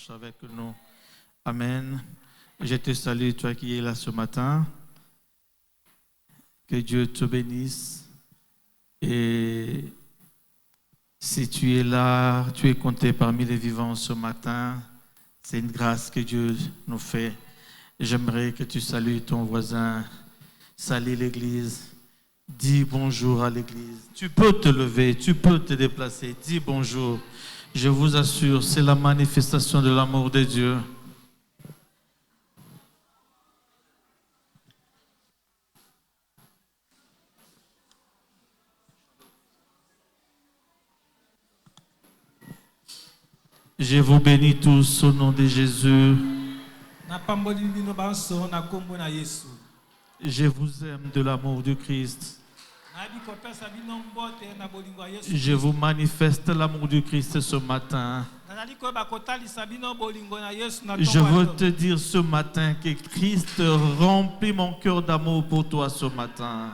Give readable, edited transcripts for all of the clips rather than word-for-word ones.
marche avec nous. Amen. Je te salue, toi qui es là ce matin. Que Dieu te bénisse. Et si tu es là, tu es compté parmi les vivants ce matin, c'est une grâce que Dieu nous fait. J'aimerais que tu salues ton voisin, salue l'église, dis bonjour à l'église. Tu peux te lever, tu peux te déplacer, dis bonjour. Je vous assure, c'est la manifestation de l'amour de Dieu. Je vous bénis tous au nom de Jésus. Je vous aime de l'amour du Christ. Je vous manifeste l'amour du Christ ce matin. Je veux te dire ce matin que Christ remplit mon cœur d'amour pour toi ce matin.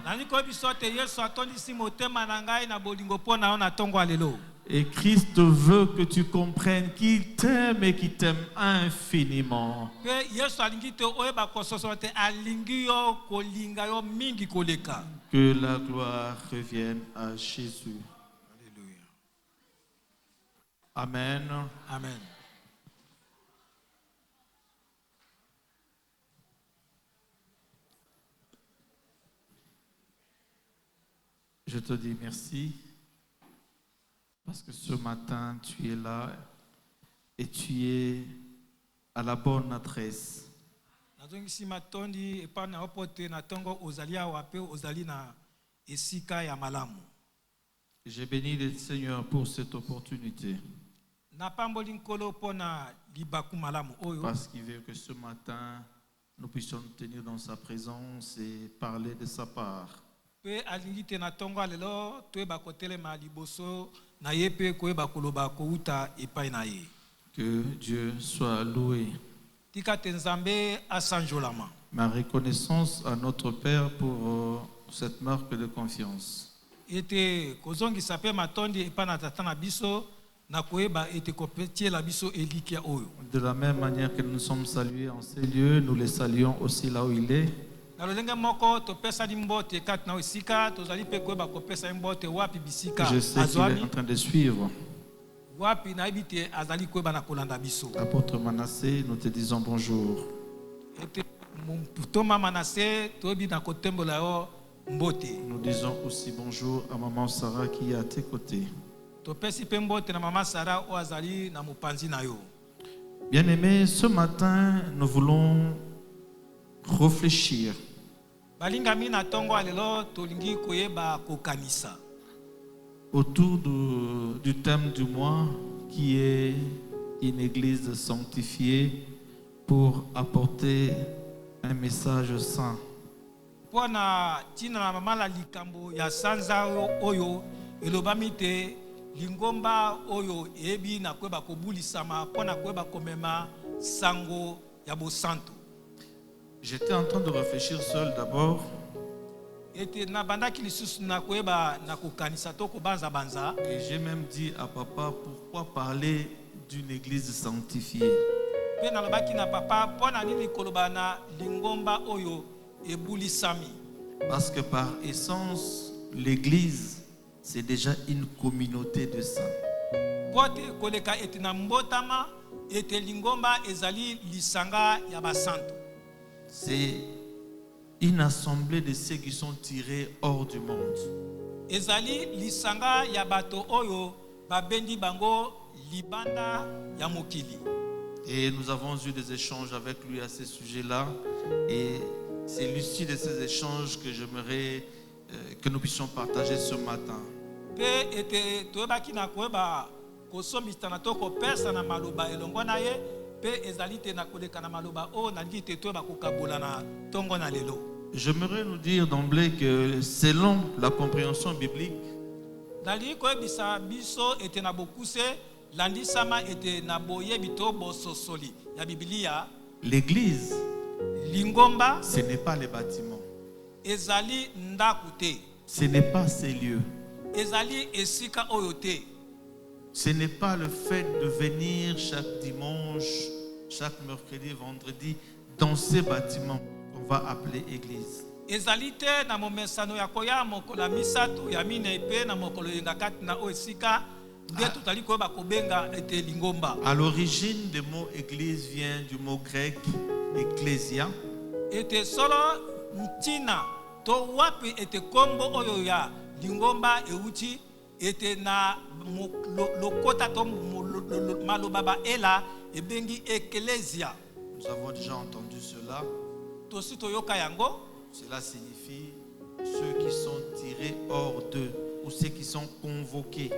Et Christ veut que tu comprennes qu'il t'aime et qu'il t'aime infiniment. Que la gloire revienne à Jésus. Alléluia. Amen. Amen. Je te dis merci parce que ce matin tu es là et tu es à la bonne adresse. Je bénis le Seigneur pour cette opportunité. Parce qu'il veut que ce matin nous puissions nous tenir dans sa présence et parler de sa part. Que Dieu soit loué. Ma reconnaissance à notre Père pour cette marque de confiance. De la même manière que nous sommes salués en ces lieux, nous les saluons aussi là où il est. Je sais qu'il est en train de suivre. Apôtre Manassé, nous te disons bonjour. Nous disons aussi bonjour à maman Sarah qui est à tes côtés. Bien-aimés, ce matin, nous voulons réfléchir autour du thème du mois qui est une église sanctifiée pour apporter un message saint. J'étais en train de réfléchir seul d'abord. Et j'ai même dit à papa, pourquoi parler d'une église sanctifiée? Parce que par essence, l'église, c'est déjà une communauté de saints. C'est une assemblée de ceux qui sont tirés hors du monde. Et nous avons eu des échanges avec lui à ce sujet-là. Et c'est l'issue de ces échanges que j'aimerais que nous puissions partager ce matin. J'aimerais nous dire d'emblée que selon la compréhension biblique, l'église, ce n'est pas les bâtiments, ce n'est pas ces lieux, Ce n'est pas le fait de venir chaque dimanche, chaque mercredi, vendredi, dans ces bâtiments qu'on va appeler église. ezali te na momesano ya koya mokolo ya misato ya minei pe na mokolo yenga kati na oyo esika nde tozali koyeba kobenga ete lingomba. À l'origine, le mot église vient du mot grec ecclésia. Ete solo ntina to wapi ete kombo oyo ya lingomba euti ete na lokota to maloba ba ela ebengi ecclesia. Nous avons déjà entendu cela. Tosi toyoka yango. Cela signifie ceux qui sont tirés hors d'eux ou ceux qui sont convoqués.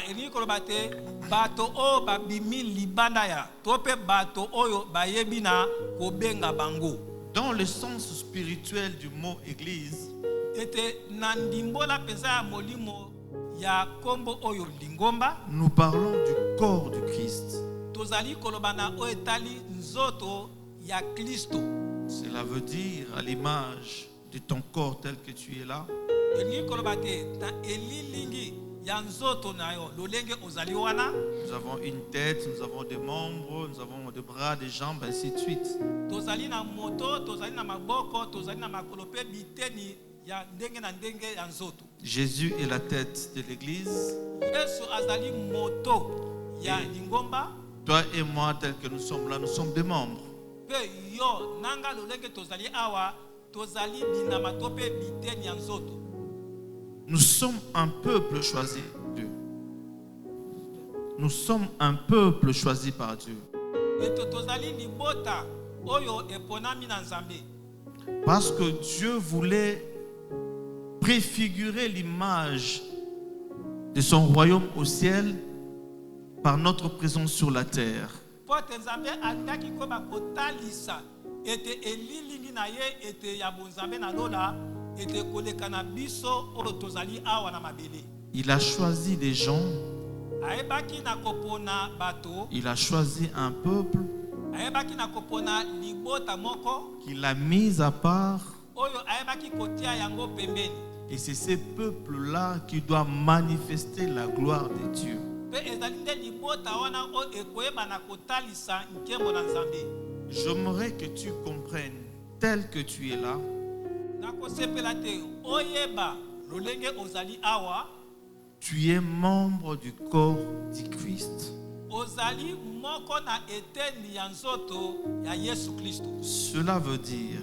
Elingi koloba te bato o babimi libanda ya to pe bato oyo bayebi na kobenga bango. Dans le sens spirituel du mot église, ete na ndimbola peza ya molimo ya kombo oyo lingomba, nous parlons du corps du Christ. Tozali koloba na o etali nzoto ya Kristo. Cela veut dire à l'image de ton corps tel que tu es là. Elingi koloba te na elilingi ya nzoto na yo lolenge ozali wana. Nous avons une tête, nous avons des membres, nous avons des bras, des jambes, ainsi de suite. Tozali na moto, tozali na maboko, tozali na makolo pe biteni ya ndenge na ndenge ya nzoto. Jésus est la tête de l'église. Yesu azali moto ya lingomba. Toi et moi, tels que nous sommes là, nous sommes des membres. Pe yo nanga lolenge tozali awa, tozali binama to pe biteni ya nzoto. Nous sommes un peuple choisi par Dieu. Nous sommes un peuple choisi par Dieu. Parce que Dieu voulait préfigurer l'image de son royaume au ciel par notre présence sur la terre. Il a choisi des gens. Il a choisi un peuple qu'il a mis à part. Et c'est ces peuples-là qui doivent manifester la gloire de Dieu. J'aimerais que tu comprennes, tel que tu es là, tu es membre du corps du Christ. Cela veut dire,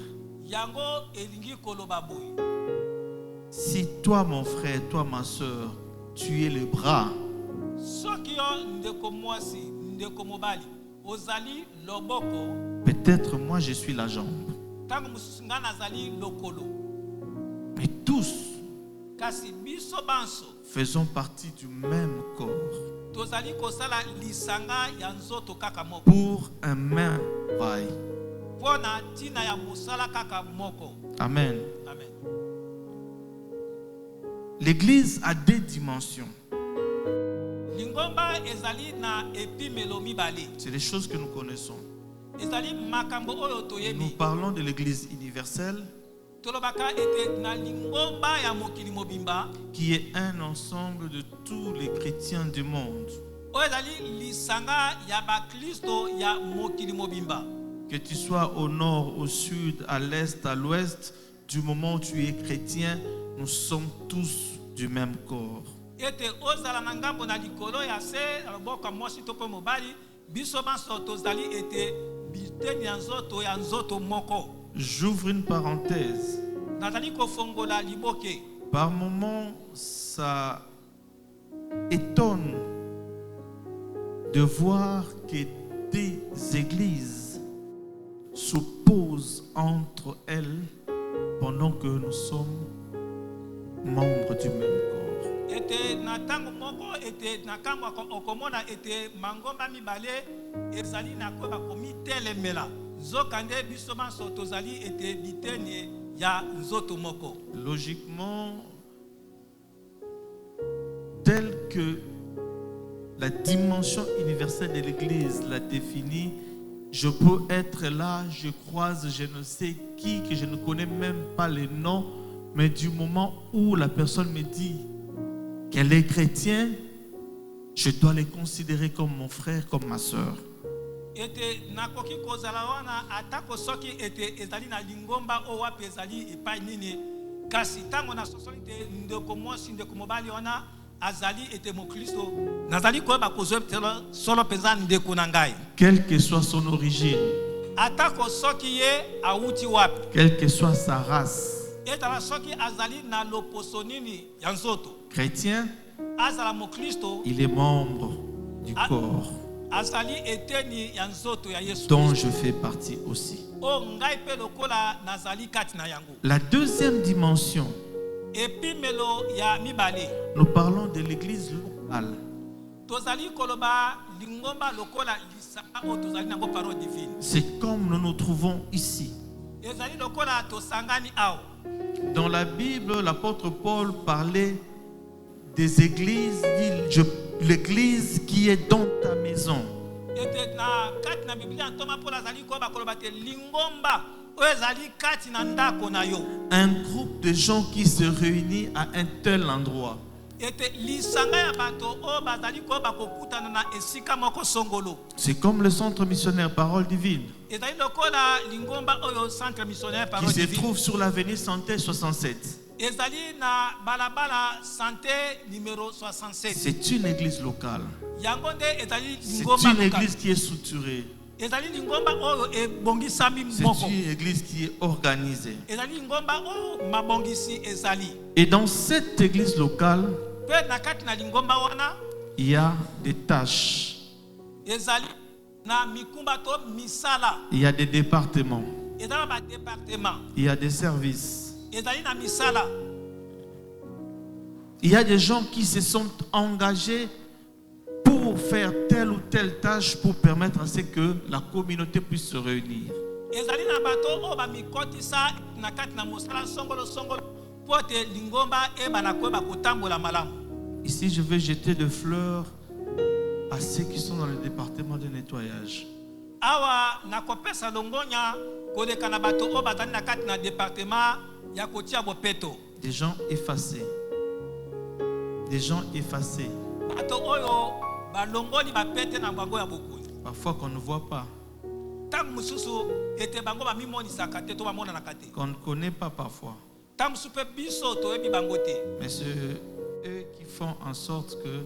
si toi mon frère, toi ma soeur, tu es le bras, peut-être moi je suis la jambe. Mais tous faisons partie du même corps pour un même travail. Amen. Amen. L'église a deux dimensions. C'est les choses que nous connaissons. Nous parlons de l'église universelle, qui est un ensemble de tous les chrétiens du monde. Que tu sois au nord, au sud, à l'est, à l'ouest, du moment où tu es chrétien, nous sommes tous du même corps. J'ouvre une parenthèse. Par moments, ça étonne de voir que des églises s'opposent entre elles pendant que nous sommes membres du même corps. Logiquement, tel que la dimension universelle de l'Église l'a définie, je peux être là, je croise je ne sais qui, que je ne connais même pas les noms, mais du moment où la personne me dit qu'elle est chrétienne, Je dois les considérer comme mon frère, comme ma soeur. ete nakoki kozala wana atako soki ete ezali na lingomba o wapi ezali epai nini kasi ntango nasosoli te ndeko mwasi ndeko mobali wana azali ete mokristo nazali koyeba kozwa solo mpenza ndeko na ngai. Quelle que soit son origine, atako soki ye awuti wapi, quelle que soit sa race, etala soki azali na loposo nini ya nzoto, chrétien, azala mokristo, il est membre du corps azali eteni ya nzoto ya Yesu dont je fais partie aussi. o ngai pe lokola nazali kati na yango. La deuxième dimension, epimelo ya mibale, nous parlons de l'église locale. tozali koloba lingomba lokola lisanga o tozali nango parole divine. C'est comme nous nous trouvons ici. ezali lokola tosangani awa. Dans la Bible, l'apôtre Paul parlait des églises, dit l'église qui est dans ta maison. ete na kati na biblia ntoma mpo nazali koyeba koloba te lingomba oyo ezali kati na ndako na yo. Un groupe de gens qui se réunit à un tel endroit. ete lisanga ya bato oyo bazali koyeba kokutana na esika moko songolo. C'est comme le centre missionnaire Parole Divine ezali lokola lingomba oyo centre missionnaire qui parole se divine. trouve sur l'avenue Santé 67. ezali na balabala santé numéro 67. C'est une église locale. yango nde ezali C'est lingomba une lokal. église qui est structurée. ezali lingomba oyo ebongisami C'est moko. une église qui est organisée. ezali lingomba oyo mabongisi ezali. Et dans cette église locale, mpe na kati na lingomba wana il y a des tâches, ezali na mikumba to misala, il y a des départements, ezali na badepartement, il y a des services. ezali na misala. Il y a des gens qui se sont engagés pour faire telle ou telle tâche pour permettre à ce que la communauté puisse se réunir. ezali na bato oyo bamikotisa na kati na mosala songolo songolo mpo ete lingomba ebana koyeba kotambola malamu. Ici, je vais jeter des fleurs à ceux qui sont dans le département de nettoyage. awa nakopesa longonya koleka na bato oyo bazali na kati na departement ya kotia bopeto. Des gens effacés. Des gens effacés. bato oyo balongoli bapete na bango ya bokuni. Parfois qu'on ne voit pas, ntango mosusu ete bango bamimonisaka te to bamonanaka te. qu'on ne connaît pas parfois. ntango mosusu mpe biso toyebi bango te. Mais c'est eux qui font en sorte que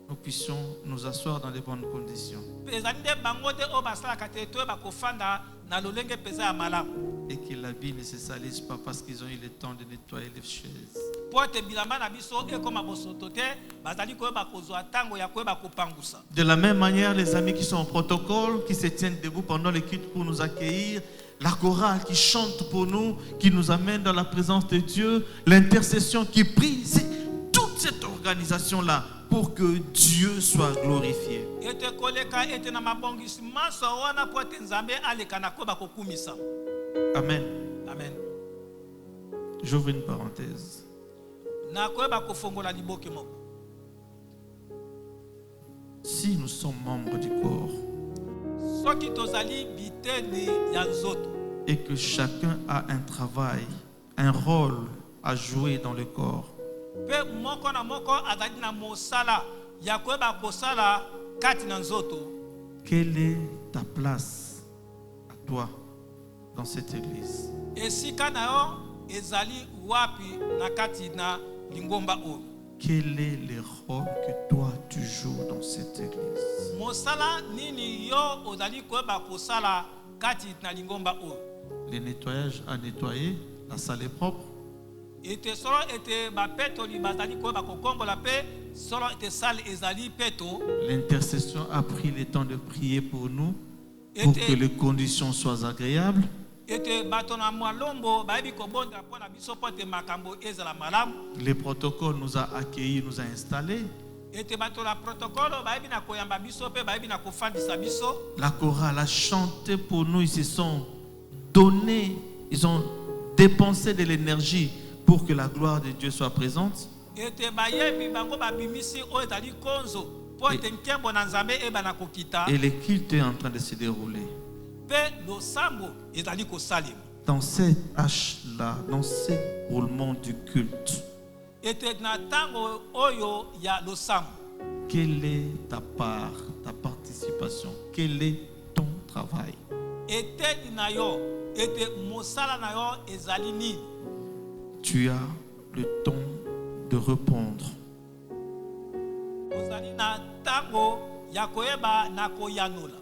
nous puissions nous asseoir dans de bonnes conditions. ezali nde bango te oyo basalaka te toyeba kofanda na lolenge mpenza ya malamu. Et que l'habit ne se salisse pas parce qu'ils ont eu le temps de nettoyer les chaises. mpo ete bilamba na biso ekoma bosoto te bazali koyeba kozwa ntango ya koyeba kopangusa. De la même manière, les amis qui sont au protocole, qui se tiennent debout pendant les cultes pour nous accueillir, la chorale qui chante pour nous, qui nous amène dans la présence de Dieu, l'intercession qui prie, c'est toute cette organisation-là pour que Dieu soit glorifié. ete koleka ete na mabongisi maso wana mpo ete nzambe aleka na koyeba kokumisa. Amen. amen. J'ouvre une parenthèse. na koyeba kofongola liboke moko. Si nous sommes membres du corps soki tozali biteni ya nzoto et que chacun a un travail, un rôle à jouer dans le corps, mpe moko na moko azali na mosala ya koyeba kosala kati na nzoto, quelle est ta place à toi dans cette église? esika na yo ezali wapi na kati na lingomba oyo? Quel est le rôle que toi tu joues dans cette église? mosala nini yo ozali koyeba kosala kati na lingomba oyo? Le nettoyage à nettoyer, la salle est propre. ete solo ete bapetoli bazali koyeba kokombola mpe solo ete sale ezali peto. L'intercession a pris le temps de prier pour nous, pour que les conditions soient agréables. ete bato na mwalombo bayebi kobonda mpo na biso mpo ete makambo ezala malamu. Le protocole nous a accueillis, nous a installés. ete bato na protokolo bayebi na koyamba biso mpe bayebi na kofandisa biso. La chorale a chanté pour nous, ils se sont donnés, ils ont dépensé de l'énergie pour que la gloire de Dieu soit présente. ete bayebi bango babimisi oyo ezali konzo mpo ete nkembo na nzambe ebana kokita. Et le culte est en train de se dérouler. mpe losambo ezali kosalema. Dans cette hache-là, dans ce roulement du culte, ete na ntango oyo ya losambo quelle est ta part, ta participation? Quel est ton travail? eteni na yo ete mosala na yo ezali nini? Tu as le temps de répondre. ozali na ntango ya koyeba na koyanola.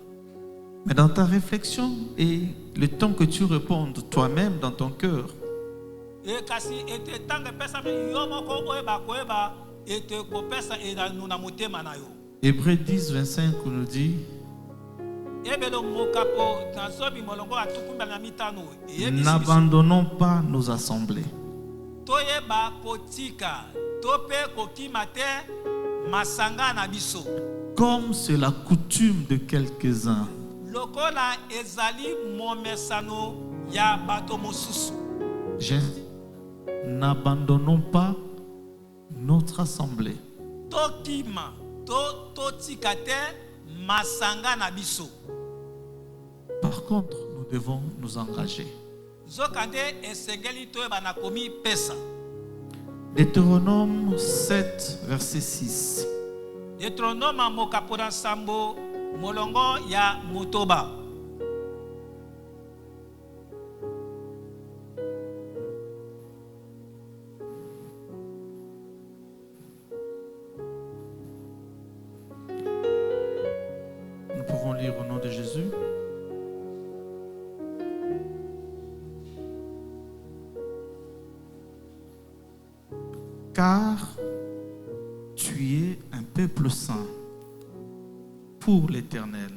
Mais dans ta réflexion et le temps que tu répondes toi-même dans ton cœur, kasi ete ntango epesami yo moko oyeba koyeba ete kopesa elano na motema na yo. Hébreux 10, 25 nous dit: ebelo mokapo nazobi molongo atukumba na mitano n'abandonnons pas nos assemblées. toyeba kotika tope kokima te masanga na biso, comme c'est la coutume de quelques-uns. lokola ezali momesano ya bato mosusu. N'abandonnons pas notre assemblée. Tokima totika te masanga na biso. Par contre, nous devons nous engager. Zokande esengeli toyeba na komi pesa. Deutéronome 7, verset 6. Deutéronome mokapo na sambo molongo ya motoba. Nous pouvons lire au nom de Jésus. Car tu es un peuple saint pour l'Éternel,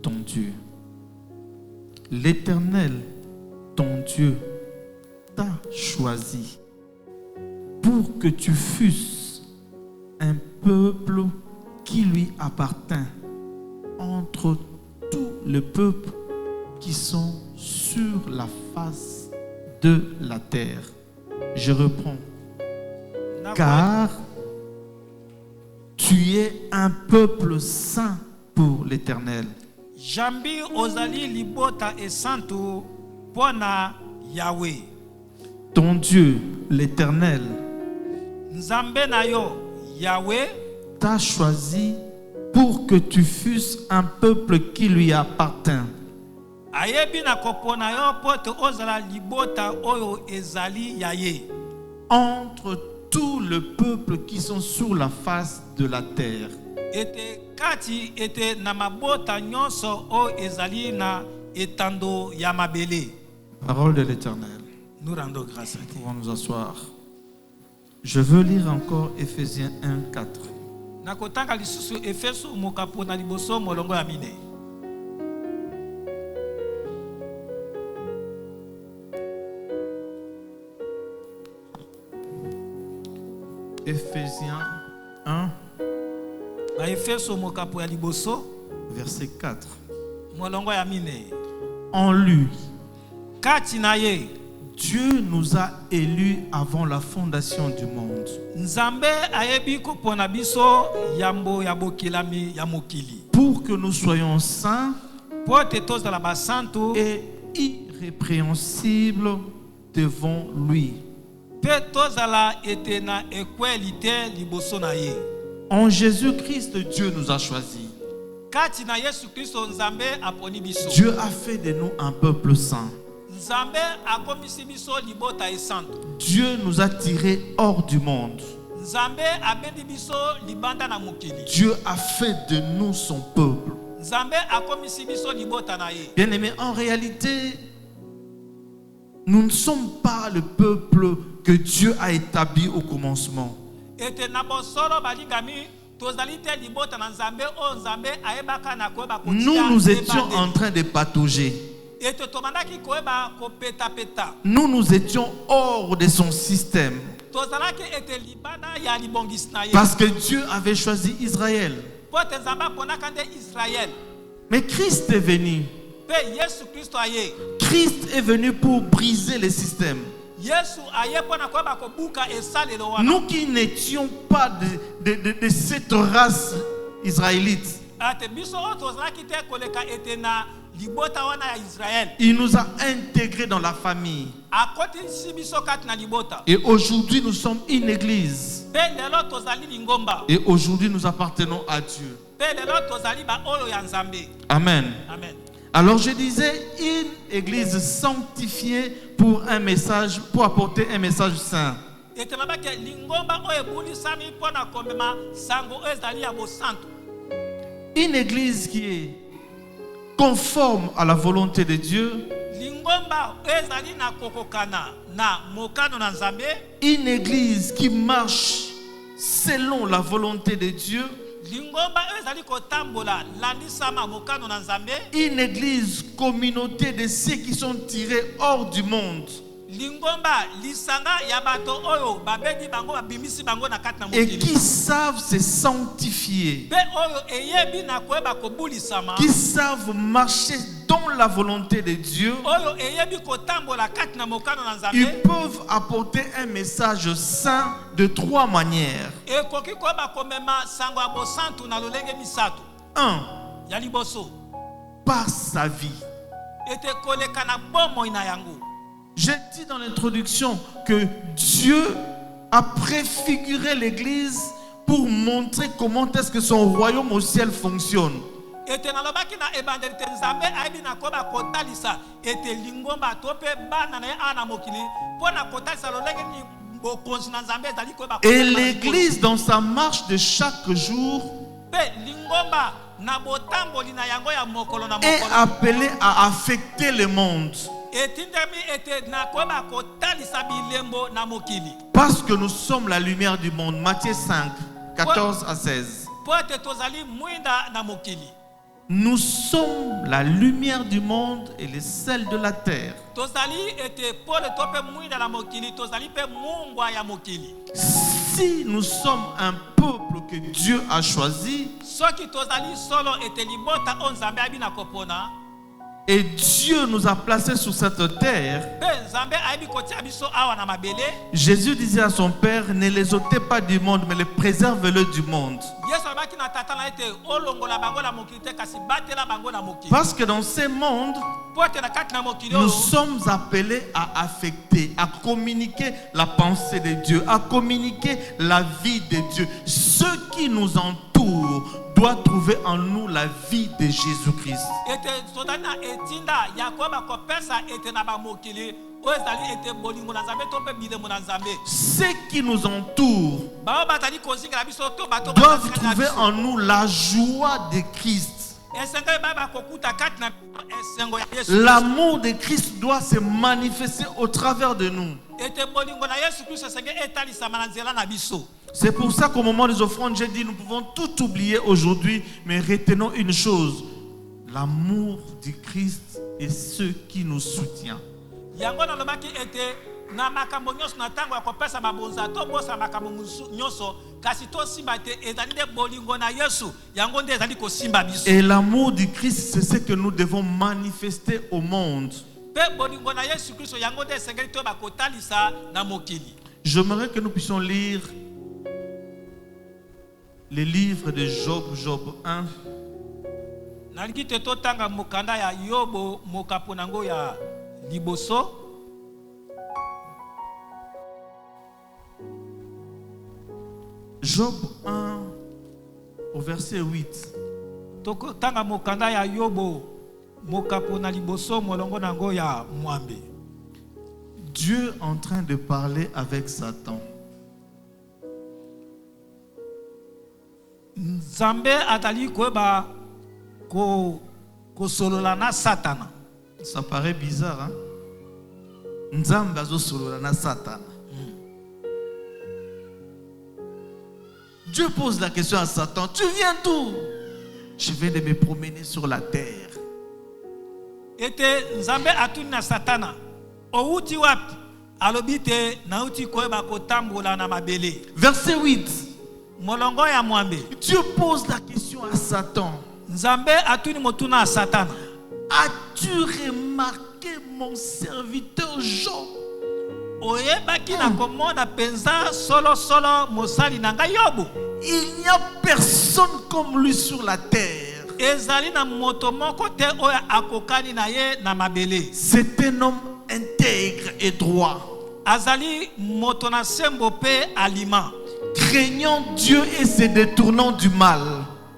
ton Dieu. L'Éternel, ton Dieu, t'a choisi pour que tu fusses un peuple qui lui appartient entre tous les peuples qui sont sur la face de la terre. Je reprends. Car tu es un peuple saint pour l'Éternel. Jambi ozali libota et santo pona Yahweh. Ton Dieu, l'Éternel, Nzambe na yo Yahweh t'a choisi pour que tu fusses un peuple qui lui appartient. ayebi na kopona yo pote ozala libota oyo ezali yaye. Entre tout le peuple qui sont sur la face de la terre. Ete kati ete na mabota nyonso o ezali na etando ya mabele. Parole de l'Éternel. Nous rendons grâce à Dieu. Nous pouvons nous asseoir. Je veux lire encore Éphésiens 1, 4. Nakotanga lisusu Efeso mokapo na liboso molongo ya mine. Éphésiens 1, Na Efeso mokapo ya liboso verset 4. molongo ya mine. En lui, Kati na ye Dieu nous a élus avant la fondation du monde Nzambe ayebi kopona biso yambo ya bokilami ya mokili. pour que nous soyons saints Pote tozala basantu et irrépréhensibles devant lui. pe tozala ete na ekwelite liboso na ye. En Jésus-Christ, Dieu nous a choisis. Kati na Yesu Kristo Nzambe aponi biso. Dieu a fait de nous un peuple saint. Nzambe akomisi biso libota esantu. Dieu nous a tirés hors du monde. Nzambe abendi biso libanda na mokili. Dieu a fait de nous son peuple. Nzambe akomisi biso libota na ye. Bien-aimés, en réalité, nous ne sommes pas le peuple que Dieu a établi au commencement. Ete na bosolo balingami tozali te libota na Nzambe o Nzambe ayebaka na koyeba kotia. Nous étions en train de patauger. Ete tomandaki koyeba kopeta peta. Nous étions hors de son système. Tozalaki ete libana ya libongisi na ye. Parce que Dieu avait choisi Israël. Pote Nzambe aponaka nde Israël. Mais Christ est venu. Pe Yesu Kristo aye. Christ est venu pour briser les systèmes. Yesu aye pona koyeba kobuka esalelo wana. Nous qui n'étions pas de cette race israélite, Ate biso o tozalaki te koleka ete na libota wana ya Israël. il nous a intégrés dans la famille. Akotisi biso kati na libota. Et aujourd'hui, nous sommes une église. Pe lelo tozali lingomba. Et aujourd'hui, nous appartenons à Dieu. Pe lelo tozali ba oyo ya Nzambe. Amen. Amen. Alors je disais, une église sanctifiée pour un message, pour apporter un message saint. Ete mabake lingomba oyo ebulisami pona komema sango oyo ezali ya bosantu. Une église qui est conforme à la volonté de Dieu. Lingomba oyo ezali na kokokana na mokano na Nzambe. Une église qui marche selon la volonté de Dieu. Lingomba oyo ezali kotambola landisama mokano na Nzambe. Une église communauté de ceux qui sont tirés hors du monde. Lingomba lisanga ya bato oyo babedi bango babimisi bango na kati na mokili. Et qui savent se sanctifier. Pe oyo eyebi na koyeba kobulisama. Qui savent marcher dans la volonté de Dieu. Oyo eyebi kotambola kati na mokano na Nzambe. Ils peuvent apporter un message saint de 3 manières. Ekoki koyeba komema sango ya bosantu na lolenge misato. 1. Ya liboso. Par sa vie. Ete koleka na bomoi na yango. J'ai dit dans l'introduction que Dieu a préfiguré l'Église pour montrer comment est-ce que son royaume au ciel fonctionne. Ete nalobaki na evangelite Nzambe aibi na koba kotalisa ete lingomba tope bana na ana mokili pona kotalisa lolenge ni bokonzi na Nzambe ezali koba. Et l'Église dans sa marche de chaque jour pe lingomba na botamboli na yango ya mokolo na est mokolo appelée à affecter le monde. Parce que nous sommes la lumière du monde. Matthieu 5, 14 à 16. Nous sommes la lumière du monde et le sel de la terre. Si nous sommes un peuple que Dieu a choisi, et Dieu nous a placés sur cette terre, Jésus disait à son Père, ne les ôtez pas du monde, mais les préservez-le du monde. Parce que dans ce monde, nous sommes appelés à affecter, à communiquer la pensée de Dieu, à communiquer la vie de Dieu. Ceux qui nous entourent doivent trouver en nous la vie de Jésus-Christ. Ceux qui nous entourent doivent trouver en nous la joie de Christ. L'amour de Christ doit se manifester au travers de nous. C'est pour ça qu'au moment des offrandes, j'ai dit nous pouvons tout oublier aujourd'hui, mais retenons une chose: l'amour du Christ et ceux qui nous soutiennent. Et l'amour du Christ, c'est ce que nous devons manifester au monde. J'aimerais que nous puissions lire les livres de Job, Job 1. Job 1 au verset 8. Dieu est en train de parler avec Satan. Nzambe atali kweba ko solola na Satana. Ça paraît bizarre, hein? Nzambe azo solola na Satana. Dieu pose la question à Satan: tu viens d'où? Je viens de me promener sur la terre. Ete Nzambe atuni na Satana. Outi wapi? Alobite na uti kweba kotambola na mabele. Verset 8. Molongo ya mwambe. Dieu pose la question à Satan. Nzambe atuni motuna à Satana. As-tu remarqué mon serviteur Job? Oyebaki na komona penza solo mosali na ngai Yobu. Il n'y a personne comme lui sur la terre. Ezali na moto moko te oya akokani na ye na mabele. C'est un homme intègre et droit. Azali moto na sembo pe alima. craignant Dieu et se détournant du mal.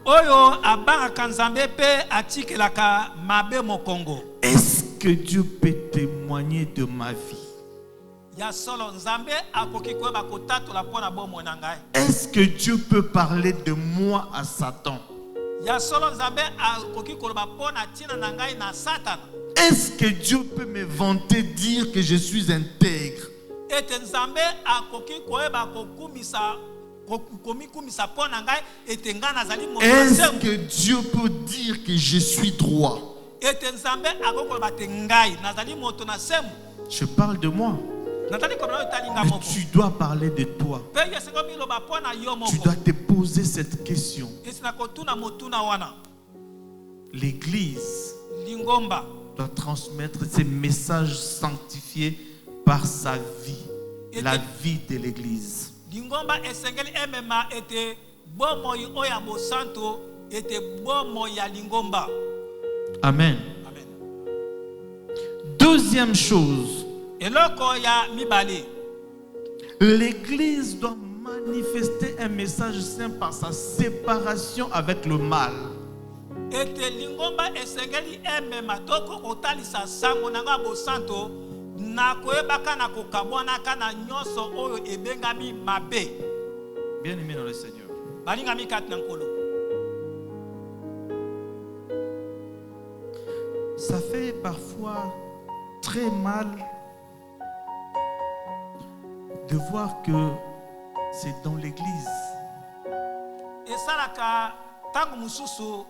Oyo abangaka nzambe pe atikelaka mabe mokongo. Est-ce que Dieu peut témoigner de ma vie? Ya solo nzambe akoki koyeba kotatola mpona bomoi na ngai. Est-ce que Dieu peut parler de moi à Satan? Ya solo nzambe akoki koloba mpona ntina na ngai na Satana. Est-ce que Dieu peut me vanter, dire que je suis intègre? Ete nzambe akoki koyeba kokumisa komikumisa mpona ngai ete ngai nazali moto na Est-ce nzembo. que Dieu peut dire que je suis droit? Ete nzambe akoki koloba te ngai nazali moto na nzembo. Je parle de moi. Natali komona otali nga Mais moko. tu dois parler de toi. Pe yesengo miloba mpona yo Tu moko. dois te poser cette question. Esina kotuna motuna wana. L'Église Lingomba doit transmettre ces messages sanctifiés par sa vie, la vie de l'Église. Lingomba esengeli emema ete bomoi oya bosanto ete bomoi ya lingomba. Amen. Amen. Deuxième chose, Eloko ya mibale. l'Église doit manifester un message saint par sa séparation avec le mal. Ete lingomba esengeli emema toko kotalisa sango nanga bosanto na koyebaka na kokabwanaka na nyonso oyo ebengami mabe. Bien aimé dans le Seigneur. Balingami kati na nkolo. Ça fait parfois très mal de voir que c'est dans l'Église Esalaka tangu mususu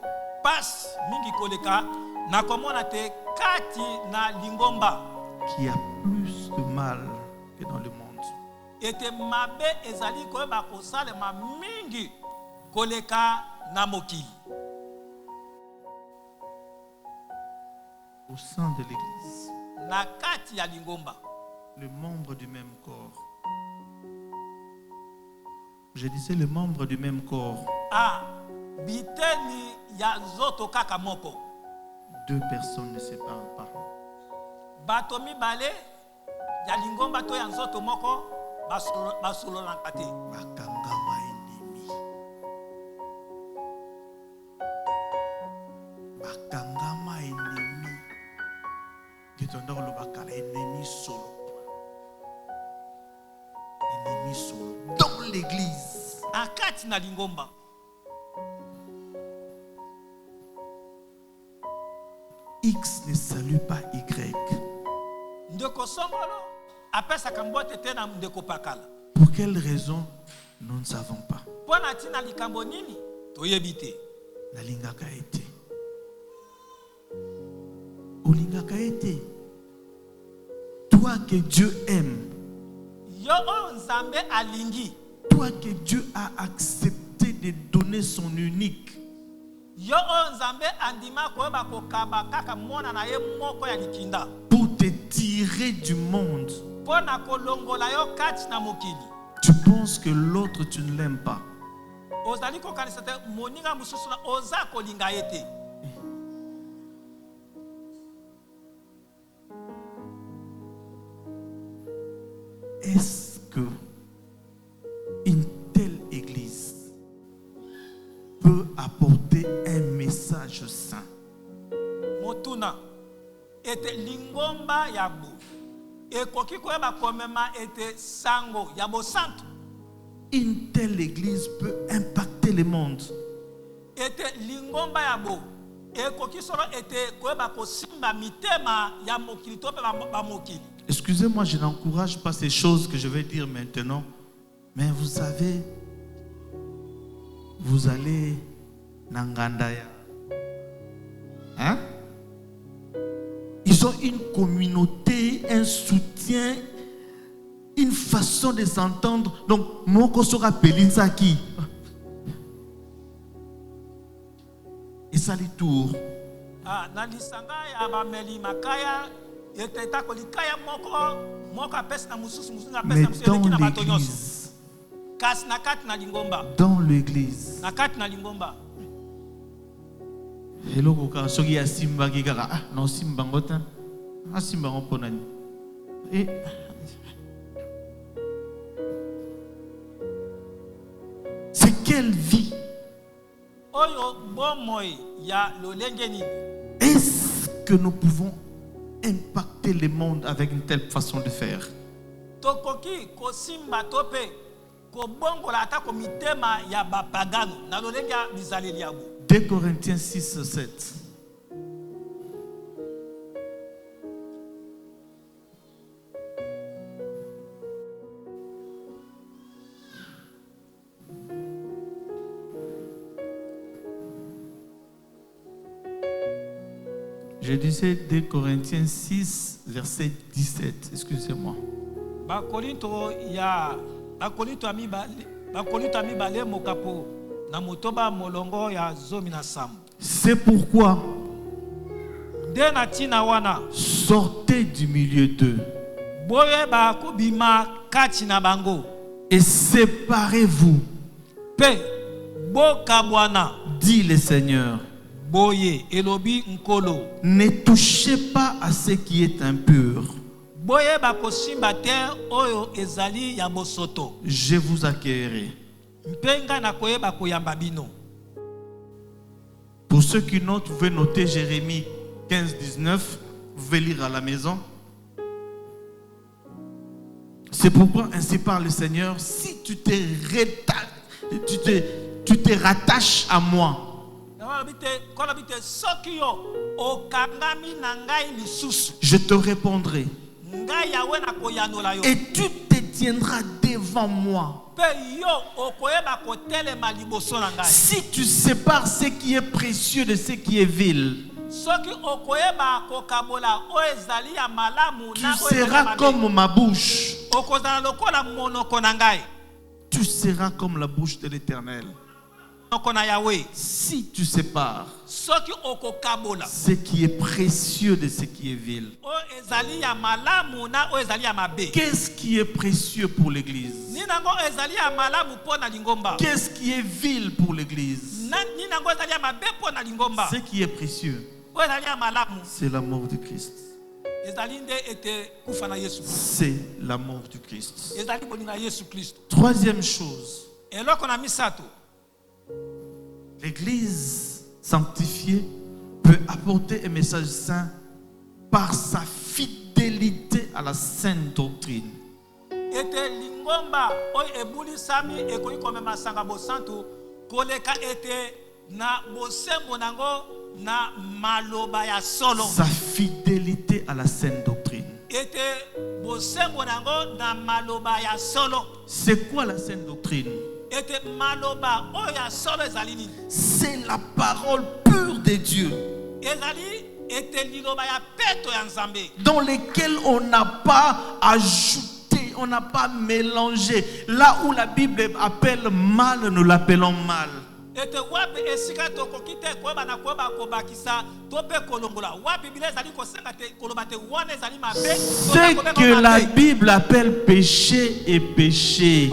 pas mingi koleka na komona te kati na lingomba. qu'il y a plus de mal que dans le monde. Ete mabe ezali koyeba kosalema mingi koleka na mokili. Au sein de l'Église, Na kati ya lingomba. le membre du même corps. Je disais le membre du même corps. Ah, biteni ya nzoto kaka moko. Deux personnes ne se parlent pas. Bato mibale ya lingomba to ya nzoto moko basololaka te. Bakangama ennemi. Bakangama ennemi. Kitondoko lobakala ennemi solo. Ennemi solo. Dans l'église. Akati na lingomba. X ne salue pas Y. Ndeko songolo apesaka mbote te na ndeko pakala. Pour quelle raison, nous ne savons pas. Pona tina likambo nini toyebi te. Nalingaka ete. Olingaka ete. Toi que Dieu aime. Yo oyo nzambe alingi. Toi que Dieu a accepté de donner son unique. Yo oyo nzambe andima koyeba kokaba kaka mwana na ye moko ya likinda. Pour te tirer du monde. Pona kolongola yo kati na mokili. Tu penses que l'autre tu ne l'aimes pas. Ozali kokanisa te moninga mususu na oza kolinga ye te. Est-ce que une telle église peut apporter un message saint? Motuna ete lingomba ya bu ekoki koyeba komema ete sango ya bosanto. Une telle église peut impacter le monde. Ete lingomba ya bu ekoki solo ete koyeba kosimba mitema ya mokili to pe ba mokili. Excusez-moi, je n'encourage pas ces choses que je vais dire maintenant, mais vous savez, vous allez Nangandaya. Hein? Ils ont une communauté, un soutien, une façon de s'entendre. Donc, Moko sera Pelinsaki. Et ça les tours. Ah, na lisanga ya ba meli makaya ete ta kolikaya moko apesa na mususu na Mais apesa dans mususu na bato nyonso. l'église, Kasi na kati na lingomba. dans l'église, Na kati na lingomba. hello koka soki ya simba ki kaka ah non simba ngota ah simba ngo nani quelle vie oyo bomoi ya lolenge nini est-ce que nous pouvons impacter le monde avec une telle façon de faire? tokoki kosimba to mpe kobongola ata komitema ya bapagano na lolenge ya bizaleli yango. 2 Corinthiens 6, 7. Je disais 2 Corinthiens 6, verset 17. Excusez-moi. Bakorinto amibale mokapo na motoba molongo ya zomi na sambo. C'est pourquoi Nde na tina wana sortez du milieu d'eux boyeba kobima kati na bango et séparez-vous, pe bokabwana, dit le Seigneur. boye elobi nkolo. Ne touchez pas à ce qui est impur. Boyeba kosimba te oyo ezali ya bosoto. Je vous accueillerai. Mpenga na koyeba koyamba bino. Pour ceux qui notent, vous pouvez noter Jérémie 15, 19. Vous pouvez lire à la maison. C'est pourquoi ainsi parle le Seigneur, si tu te rattaches à moi, je te répondrai et tu te tiendras devant moi. Si tu sépares ce qui est précieux de ce qui est vil, tu seras comme ma bouche. Tu seras comme la bouche de l'Éternel. Si tu sépares ce qui est précieux de ce qui est vil. Qu'est-ce qui est précieux pour l'Église? Qu'est-ce qui est vil pour l'Église? Ce qui est précieux, c'est l'amour du Christ. C'est l'amour du Christ. Troisième chose, l'Église sanctifiée peut apporter un message saint par sa fidélité à la sainte doctrine. Sa fidélité à la sainte doctrine. C'est quoi la sainte doctrine? C'est la parole pure de Dieu, dans lesquelles on n'a pas ajouté, on n'a pas mélangé. Là où la Bible appelle mal, nous l'appelons mal. Ce que la Bible appelle péché est péché.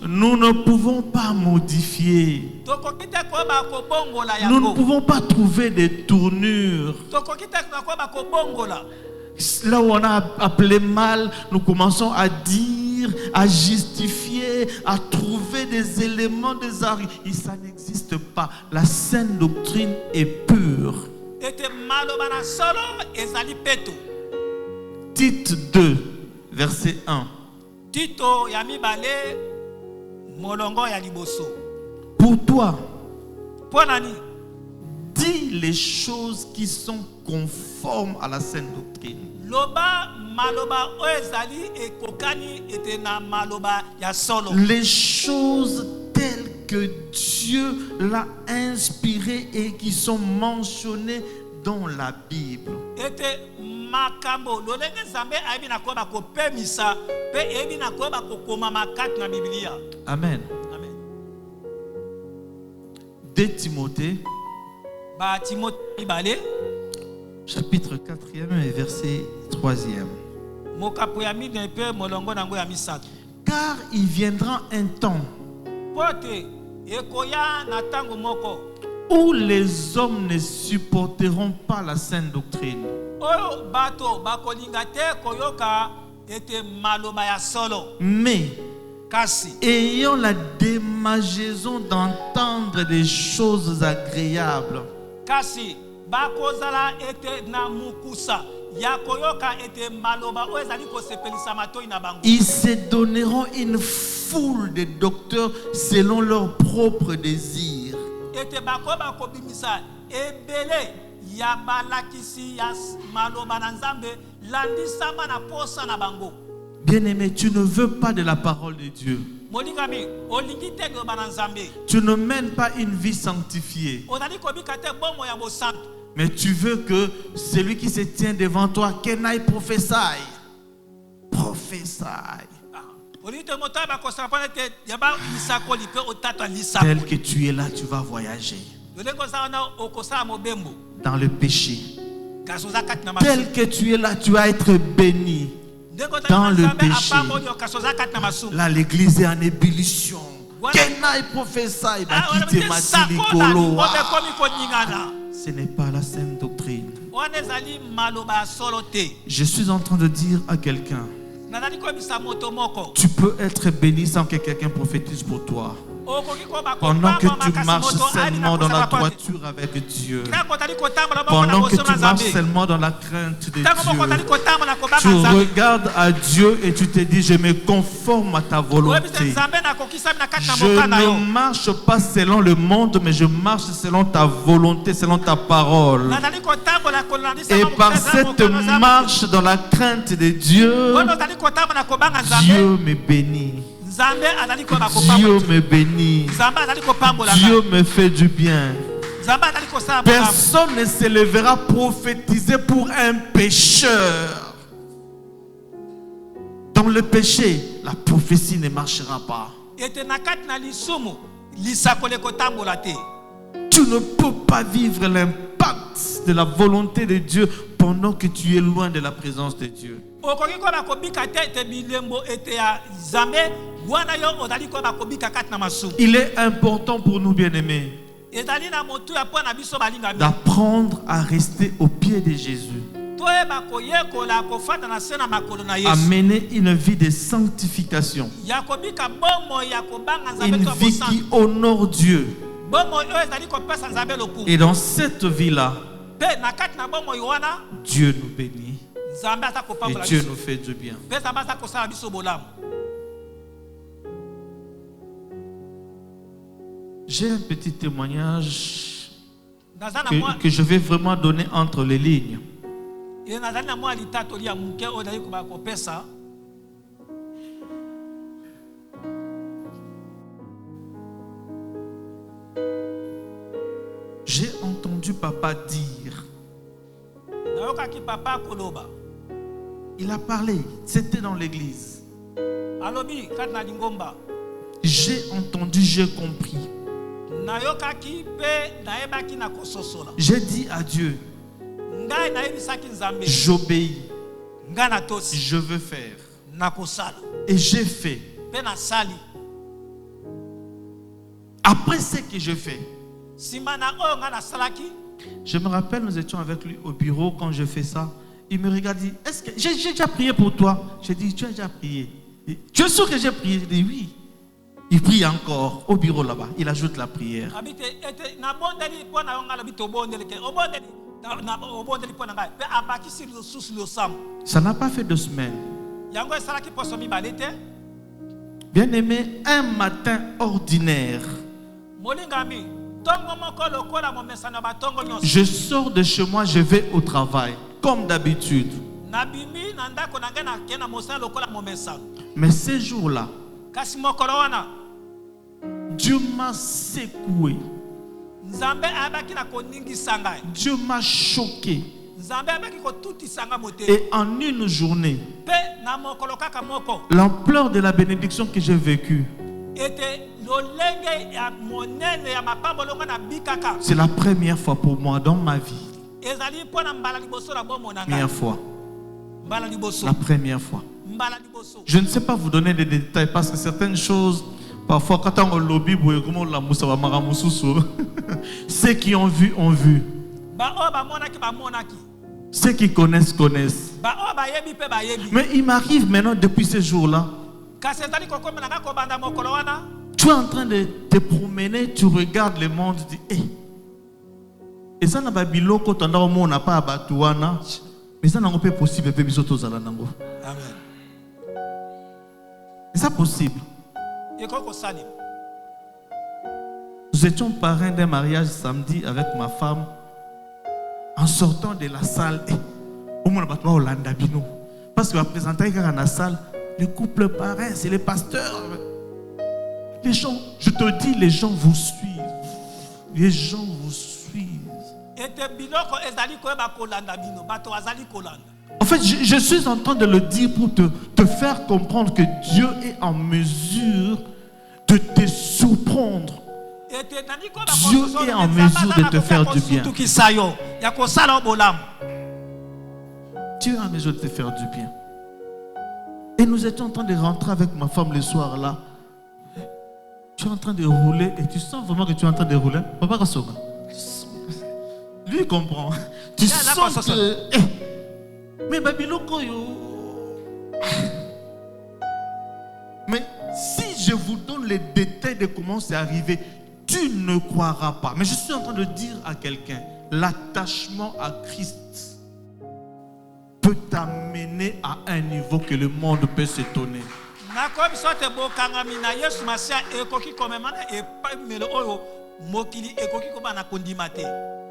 Nous ne pouvons pas modifier. Nous ne pouvons pas trouver des tournures. Là où on a appelé mal, nous commençons à dire, à justifier, à trouver des éléments, des arguments. Et ça n'existe pas. La sainte doctrine est pure. Tite 2, verset 1. Pour toi, dis les choses qui sont conformes à la sainte doctrine. Les choses telles que Dieu l'a inspirées et qui sont mentionnées dans la Bible. Amen. 2 Timothée, chapitre 4e et verset 3e. Car il viendra un temps où les hommes ne supporteront pas la sainte doctrine, mais kasi ayant la démangeaison d'entendre des choses agréables. kasi bakozala ete na mukusa ya koyoka ete maloba oyo ezali kosepelisa matoi na bango. Ils se donneront une foule de docteurs selon leurs propres désirs. Ete bakoba kobimisa ebele ya balakisi ya maloba na Nzambe landisama na posa na bango. Bien-aimé, tu ne veux pas de la parole de Dieu. Molingami olingi te loba na Nzambe. Tu ne mènes pas une vie sanctifiée. Ozali kobika te bomo ya bosantu. Mais tu veux que celui qui se tient devant toi, qu'il aille prophétie. Prophétie. Tel que tu es là, tu vas voyager dans le péché. Tel que tu es là, tu vas être béni dans le péché. Là, l'église est en ébullition. Kenai prophétie, ce n'est pas la saine doctrine. Je suis en train de dire à quelqu'un, tu peux être béni sans que quelqu'un prophétise pour toi. Pendant que tu marches seulement dans la droiture avec Dieu, pendant que tu marches seulement dans la crainte de Dieu, tu regardes à Dieu et tu te dis, je me conforme à ta volonté. Je ne marche pas selon le monde, mais je marche selon ta volonté, selon ta parole. Et par cette marche dans la crainte de Dieu, Dieu me bénit. Dieu me bénit. Dieu me fait du bien. Personne ne se lèvera prophétiser pour un pécheur. Dans le péché, la prophétie ne marchera pas. Tu ne peux pas vivre l'impact de la volonté de Dieu pendant que tu es loin de la présence de Dieu. Il est important pour nous, bien-aimés, d'apprendre à rester au pied de Jésus, à mener une vie de sanctification, une vie qui honore Dieu. Et dans cette vie-là, Dieu nous bénit et Dieu nous fait du bien. J'ai un petit témoignage que je vais vraiment donner entre les lignes. J'ai entendu papa dire. Il a parlé, c'était dans l'église. J'ai entendu, j'ai compris. J'ai dit à Dieu, j'obéis, je veux faire. Et j'ai fait. Après ce que je fais, je me rappelle, nous étions avec lui au bureau quand je fais ça. Il me regarde et dit, est-ce que j'ai déjà prié pour toi? J'ai dit, tu as déjà prié? Tu es sûr que j'ai prié? Je dis oui. Il prie encore au bureau là-bas. Il ajoute la prière. Ça n'a pas fait 2 semaines. Bien aimé, un matin ordinaire, je sors de chez moi, je vais au travail, comme d'habitude. Mais ces jours-là, Dieu m'a secoué. Dieu m'a choqué. Et en une journée, l'ampleur de la bénédiction que j'ai vécue, c'est la première fois pour moi dans ma vie. Première fois. La première fois. Je ne sais pas vous donner des détails parce que certaines choses, parfois quand on lobby, ceux qui ont vu, ont vu. Ceux qui connaissent, connaissent. Mais il m'arrive maintenant depuis ces jours-là Tu es en train de te promener, tu regardes le monde, tu dis, hey, et ça n'a pas biloko, tu n'as pas abatouana, mais ça n'a pas possible, et puis Amen. C'est ça possible. Nous étions parrains d'un mariage samedi avec ma femme. En sortant de la salle, parce que la présentation dans la salle, le couple parrain, c'est les pasteurs. Les gens, je te dis, les gens vous suivent. Les gens vous suivent. En fait, je suis en train de le dire pour te faire comprendre que Dieu est en mesure de te surprendre. Dieu est en mesure de te faire du bien. Dieu est en mesure de te faire du bien. Et nous étions en train de rentrer avec ma femme le soir là. Tu es en train de rouler et tu sens vraiment que tu es en train de rouler. Papa Kassoga. Lui il comprend. Tu sens que... Mais Babiloko yo. Mais si je vous donne les détails de comment c'est arrivé, tu ne croiras pas. Mais je suis en train de dire à quelqu'un, l'attachement à Christ peut t'amener à un niveau que le monde peut s'étonner.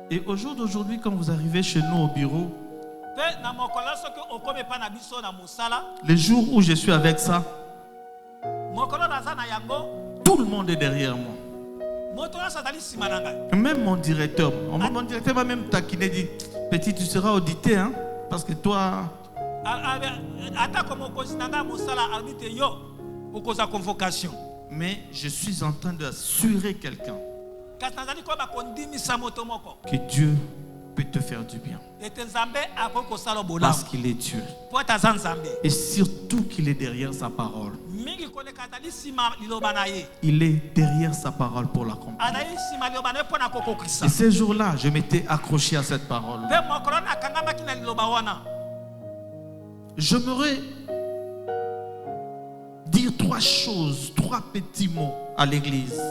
Et au jour d'aujourd'hui, quand vous arrivez chez nous au bureau, les jours où je suis avec ça, tout le monde est derrière moi. Même mon directeur va même taquiner, dit, petit, tu seras audité, hein, parce que toi... Mais je suis en train d'assurer quelqu'un que Dieu peut te faire du bien. Parce qu'il est Dieu. Et surtout qu'il est derrière sa parole. Il est derrière sa parole pour l'accomplir. Et ces jours-là, je m'étais accroché à cette parole. J'aimerais dire trois choses, trois petits mots à l'église.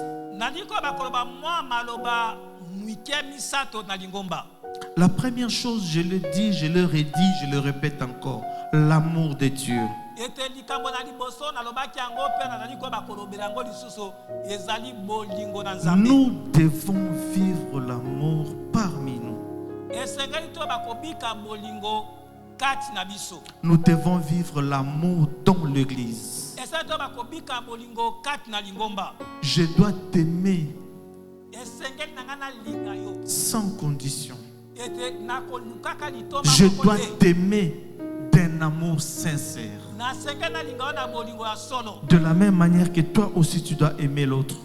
La première chose, je le dis, je le redis, je le répète encore, l'amour de Dieu. Nous devons vivre l'amour parmi nous. Nous devons vivre l'amour dans l'église. Je dois t'aimer sans condition. Je dois t'aimer d'un amour sincère. De la même manière que toi aussi tu dois aimer l'autre.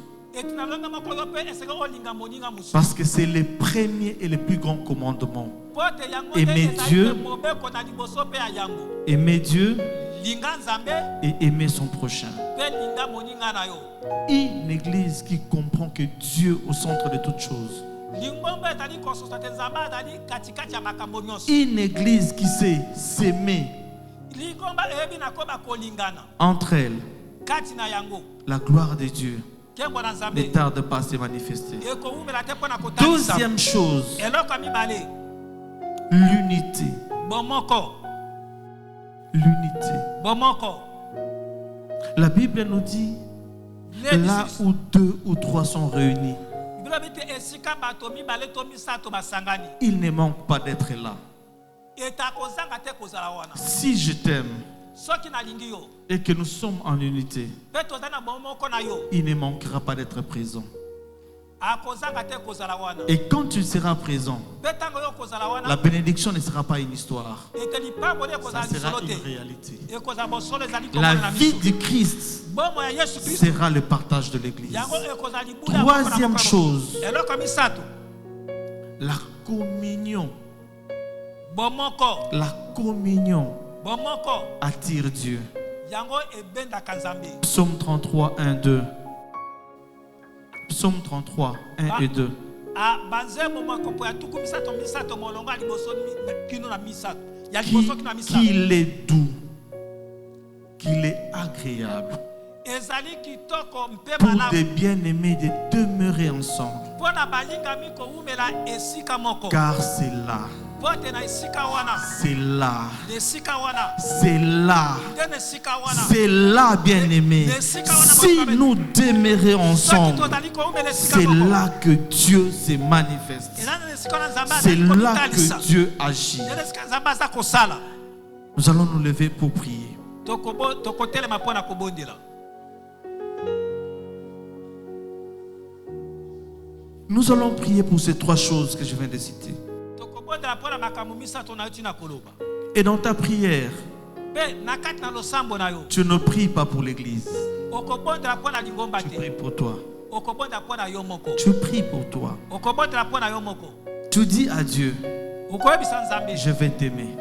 Parce que c'est le premier et le plus grand commandement. Aimer Dieu, et aimer son prochain. Une église qui comprend que Dieu est au centre de toutes choses. Une église qui sait s'aimer entre elles. La gloire de Dieu ne tarde pas à se manifester. Deuxième chose, l'unité. L'unité. La Bible nous dit, là où deux ou trois sont réunis, il ne manque pas d'être là. Si je t'aime et que nous sommes en unité, il ne manquera pas d'être présent. Et quand tu seras présent, la bénédiction ne sera pas une histoire, ça sera une réalité. La vie du Christ sera le partage de l'église. Troisième chose, la communion. La communion attire Dieu. Psaume 33, 1, 2. Psaume 33, 1 et 2. Qu'il est doux, qu'il est agréable agréable ezali kitoko mpe pour malamu des bien-aimés de demeurer ensemble. mpona balingami kowumela esika moko Car c'est là, po te na esika wana c'est là, esika wana c'est là, nde na esika wana c'est là, bien-aimés. Si nous demeurons ensemble, c'est là que Dieu se manifeste. C'est là que Dieu agit. Nous allons nous lever pour prier. tokotelema mpona kobondela. Nous allons prier pour ces trois choses que je viens de citer. tokobondela mpona makambo misato na yo ntina koloba. Et dans ta prière, mpe na kati na losambo na yo tu ne pries pas pour l'église. okobondela mpona lingomba Tu te pries pour toi. okobondela mpona yo moko Tu pries pour toi. okobondela mpona yo moko Tu dis à Dieu, okoyebisa nzambe je vais t'aimer.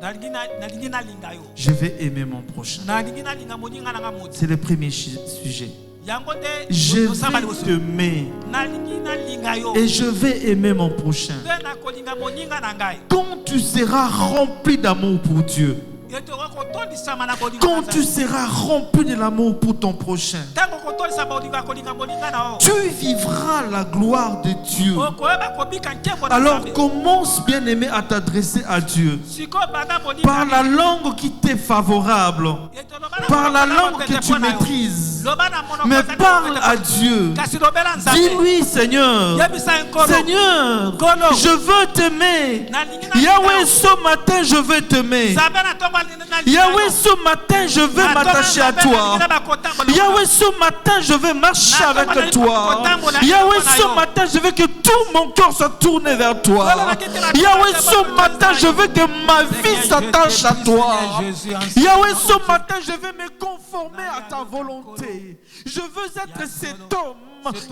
nalingi nalinga yo Je vais aimer mon prochain. nalingi nalinga moninga nanga moti C'est le premier sujet. yango te Je tosamba vais liboso t'aimer nalingi nalinga yo et je vais aimer mon prochain. mpe nakolinga moninga na ngai Quand tu seras rempli d'amour pour Dieu, ete okotondisama na bolingo quand na tu Nzambe. seras rempli de l'amour pour ton prochain, ntango okotondisa bolingo ya kolinga moninga na yo tu vivras la gloire de Dieu. okoyeba kobika nkembo na Alors Nzambe. commence, bien-aimé, à t'adresser à Dieu sikoyo banda moninga par la langue qui t'est favorable, ete loba na par la monoko langue que pete tu mpo na yo. maîtrises. Loba na monoko Mais pete parle pete à mpo- Dieu. kasi lobela Nzambe. Dis-lui, Seigneur, Yebisa nkolo. Seigneur, Nkolo. je veux t'aimer. Nalingi nalinga Yahweh, yo. ce matin, je veux t'aimer. Nzambe na ntongo alingi nalinga Yahweh, yo. ce matin, je veux Na ntongo m'attacher à Nzambe toi. nalingi na bakota bolongo. Yahweh, ce matin, je veux marcher avec toi. Yahweh, ce matin, je veux que tout mon cœur soit tourné vers toi. Yahweh, ce matin, je veux que ma vie s'attache à toi. Yahweh, ce matin, je veux me conformer à ta volonté. Je veux être cet homme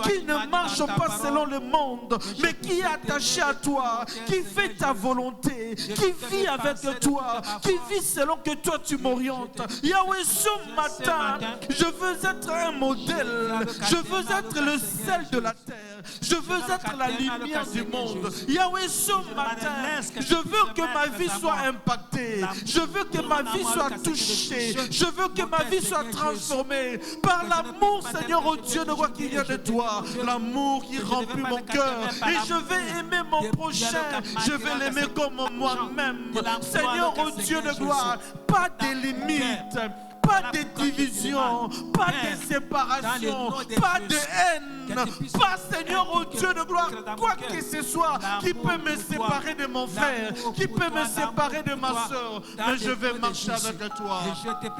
qui ne marche pas selon le monde, mais qui est attaché à toi, qui fait ta volonté, qui vit avec toi, qui vit selon que toi tu m'orientes. Yahweh, ce matin, je veux être un modèle, je veux être le sel de la terre, je veux être la lumière du monde. Yahweh, ce matin, je veux que ma vie soit impactée, je veux que ma vie soit touchée, je veux que ma vie soit transformée par l'amour, Seigneur, oh Dieu de gloire qui vient de toi, l'amour qui remplit mon cœur. Et je vais aimer mon prochain, je vais l'aimer comme moi-même. Seigneur, oh Dieu de gloire, pas de limites, pas de division, pas de séparation, pas de haine, pas, Seigneur, oh Dieu de gloire, quoi que ce soit qui peut me séparer de mon frère, qui peut me séparer de ma soeur, mais je vais marcher avec toi.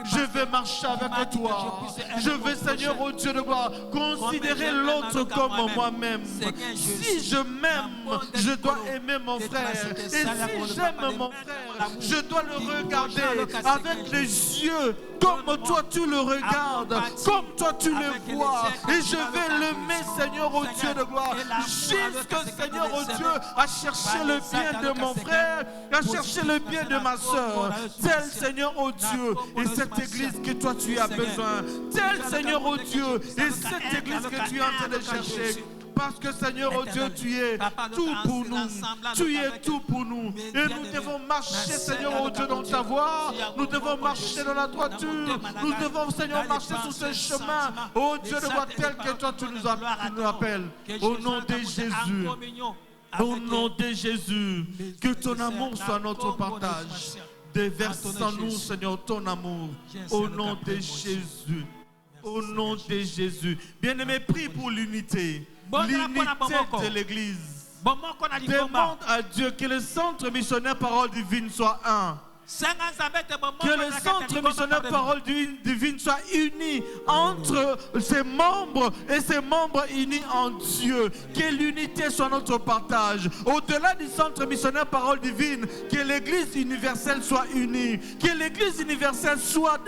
Je vais marcher avec toi. Je vais, Seigneur, oh Dieu de gloire, considérer l'autre comme moi-même. Si je m'aime, je dois aimer mon frère. Et si j'aime mon frère, je dois le regarder avec les yeux comme toi tu le regardes, comme toi tu le vois. Et je vais l'aimer, Seigneur, oh Dieu de gloire, jusque, Seigneur, oh Dieu, à chercher le bien de mon frère, à chercher le bien de ma soeur. Tel, Seigneur, oh Dieu, et cette église que toi tu as besoin. Tel, Seigneur, oh Dieu, et cette église que tu es en train de chercher. Parce que, Seigneur, oh Dieu, tu es tout pour nous. Tu es tout pour nous. Et nous devons marcher, Seigneur, oh Dieu, dans ta voie. Nous devons marcher dans la droiture. Nous devons, Seigneur, marcher sur ce chemin. Oh Dieu de gloire, tel que toi tu nous appelles. Au nom de Jésus. Au nom de Jésus. Que ton amour soit notre partage. Déverse en nous, Seigneur, ton amour. Au nom de Jésus. Au nom de Jésus. Bien-aimé, prie pour l'unité. L'unité de l'Église. Demande à Dieu que le centre missionnaire Parole Divine soit un. Que le centre missionnaire Parole Divine soit uni entre ses membres et ses membres unis en Dieu. Que l'unité soit notre partage. Au-delà du centre missionnaire Parole Divine, que l'Église universelle soit unie. Que l'Église universelle soit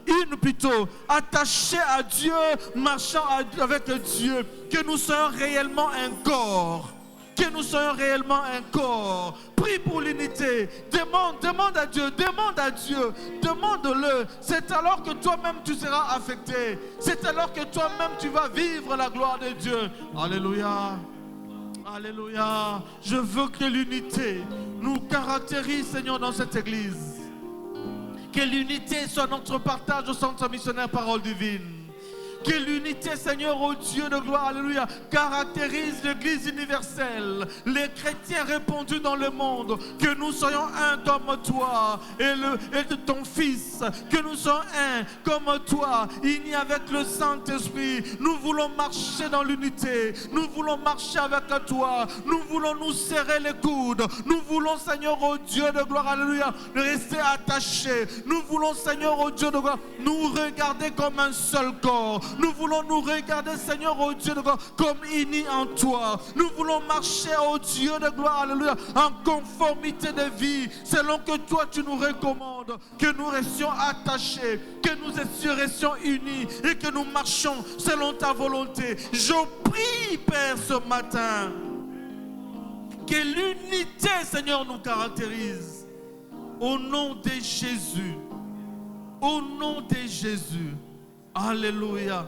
une plutôt, attachée à Dieu, marchant avec Dieu. Que nous soyons réellement un corps. Que nous soyons réellement un corps. Prie pour l'unité. Demande à Dieu. Demande à Dieu. Demande-le. C'est alors que toi-même tu seras affecté. C'est alors que toi-même tu vas vivre la gloire de Dieu. Alléluia. Alléluia. Je veux que l'unité nous caractérise, Seigneur, dans cette église. Que l'unité soit notre partage au centre missionnaire Parole Divine. Que l'unité, Seigneur, ô Dieu de gloire, alléluia, caractérise l'Église universelle, les chrétiens répandus dans le monde, que nous soyons un comme toi et de ton Fils, que nous soyons un comme toi, unis avec le Saint-Esprit. Nous voulons marcher dans l'unité, nous voulons marcher avec toi, nous voulons nous serrer les coudes, nous voulons, Seigneur, ô Dieu de gloire, alléluia, rester attachés. Nous voulons, Seigneur, ô Dieu de gloire, nous regarder comme un seul corps. Nous voulons nous regarder, Seigneur, ô Dieu de gloire, comme unis en toi. Nous voulons marcher, ô Dieu de gloire, alléluia, en conformité de vie, selon que toi tu nous recommandes, que nous restions attachés, que nous restions unis et que nous marchions selon ta volonté. Je prie, Père, ce matin, que l'unité, Seigneur, nous caractérise. Au nom de Jésus. Au nom de Jésus. Alléluia.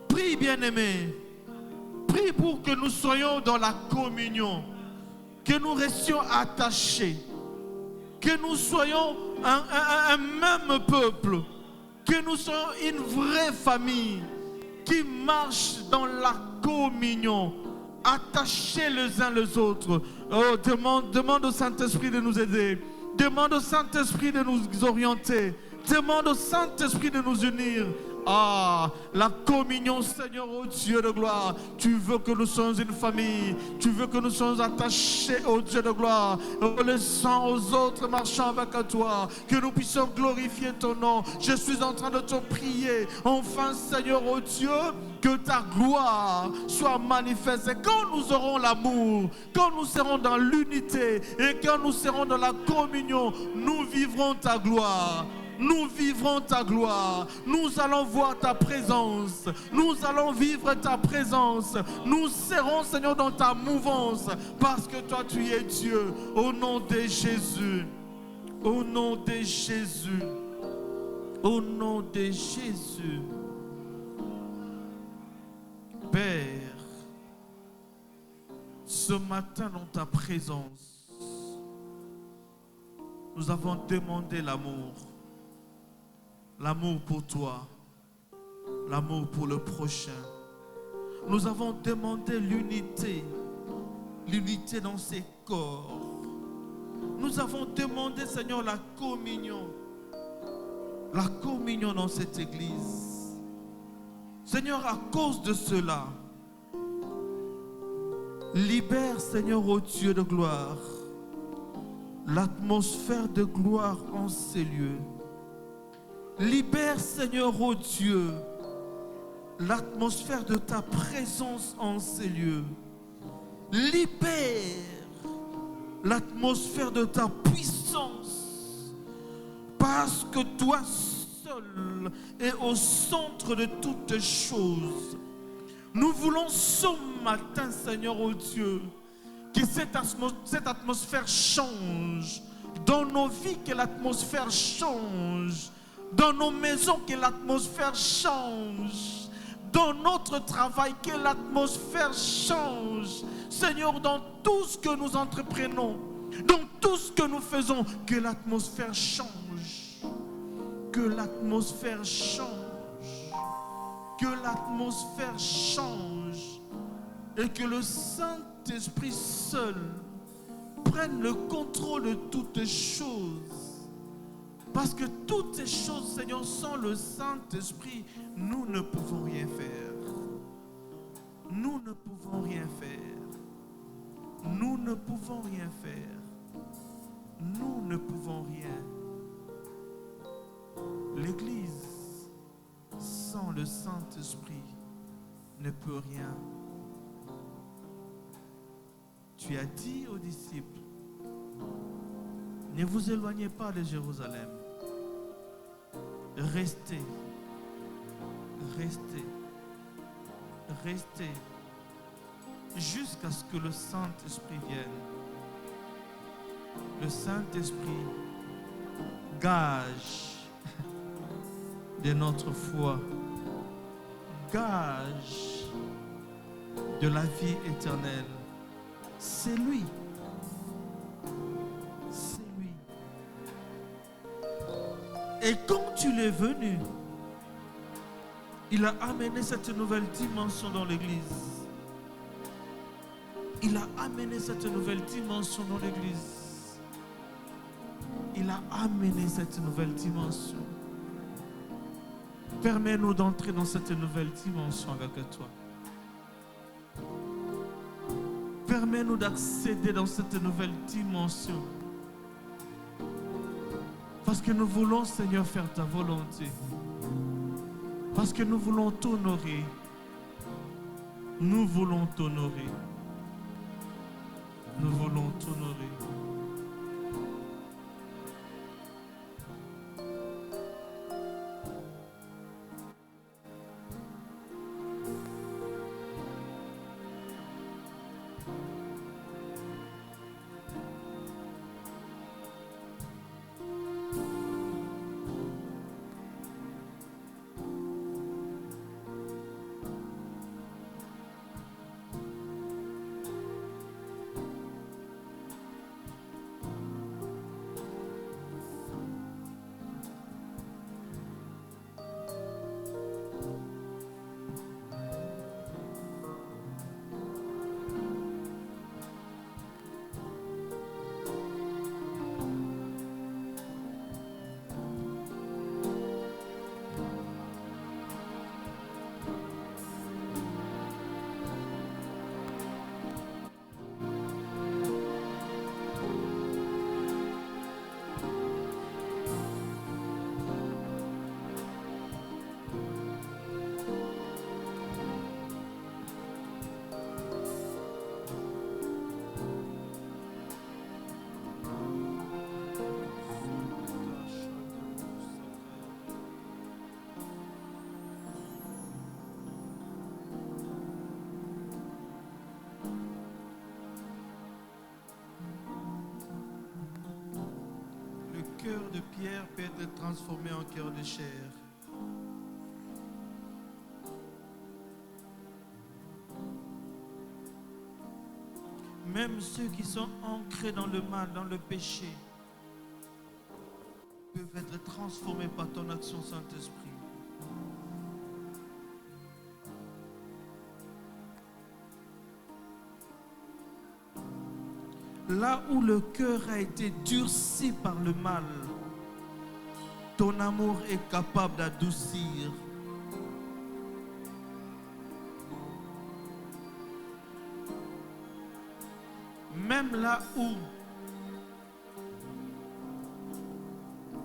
Prie, bien-aimé. Prie pour que nous soyons dans la communion. Que nous restions attachés. Que nous soyons un même peuple. Que nous soyons une vraie famille qui marche dans la communion. Attachés les uns les autres. Oh, demande au Saint-Esprit de nous aider. Demande au Saint-Esprit de nous orienter. Demande au Saint-Esprit de nous unir. Ah, la communion, Seigneur, ô Dieu de gloire. Tu veux que nous soyons une famille. Tu veux que nous soyons attachés, ô Dieu de gloire, les uns aux autres, marchant avec toi. Que nous puissions glorifier ton nom. Je suis en train de te prier. Enfin, Seigneur, ô Dieu, que ta gloire soit manifeste. Et quand nous aurons l'amour, quand nous serons dans l'unité et quand nous serons dans la communion, nous vivrons ta gloire. Nous vivrons ta gloire. Nous allons voir ta présence. Nous allons vivre ta présence. Nous serons, Seigneur, dans ta mouvance. Parce que toi, tu es Dieu. Au nom de Jésus. Au nom de Jésus. Au nom de Jésus. Père, ce matin dans ta présence, nous avons demandé l'amour. L'amour pour toi, l'amour pour le prochain. Nous avons demandé l'unité, l'unité dans ces corps. Nous avons demandé, Seigneur, la communion dans cette église. Seigneur, à cause de cela, libère, Seigneur, ô Dieu de gloire, l'atmosphère de gloire en ces lieux. Libère, Seigneur, ô Dieu, l'atmosphère de ta présence en ces lieux. Libère l'atmosphère de ta puissance. Parce que toi seul es au centre de toutes choses. Nous voulons ce matin, Seigneur, ô Dieu, que cette atmosphère change. Dans nos vies, que l'atmosphère change. Dans nos maisons, que l'atmosphère change. Dans notre travail, que l'atmosphère change. Seigneur, dans tout ce que nous entreprenons, dans tout ce que nous faisons, que l'atmosphère change. Que l'atmosphère change. Que l'atmosphère change. Et que le Saint-Esprit seul prenne le contrôle de toutes choses. Parce que toutes ces choses, Seigneur, sans le Saint-Esprit, nous ne pouvons rien faire. Nous ne pouvons rien faire. Nous ne pouvons rien faire. Nous ne pouvons rien. L'Église, sans le Saint-Esprit, ne peut rien. Tu as dit aux disciples, ne vous éloignez pas de Jérusalem. Restez, restez, restez, jusqu'à ce que le Saint-Esprit vienne. Le Saint-Esprit, gage de notre foi, gage de la vie éternelle. C'est lui. Et quand tu es venu, il a amené cette nouvelle dimension dans l'Église. Il a amené cette nouvelle dimension dans l'Église. Il a amené cette nouvelle dimension. Permets-nous d'entrer dans cette nouvelle dimension avec toi. Permets-nous d'accéder dans cette nouvelle dimension. Parce que nous voulons, Seigneur, faire ta volonté. Parce que nous voulons t'honorer. Nous voulons t'honorer. Nous voulons t'honorer. Le cœur de pierre peut être transformé en cœur de chair. Même ceux qui sont ancrés dans le mal, dans le péché, peuvent être transformés par ton action, Saint-Esprit. Là où le cœur a été durci par le mal, ton amour est capable d'adoucir. Même là où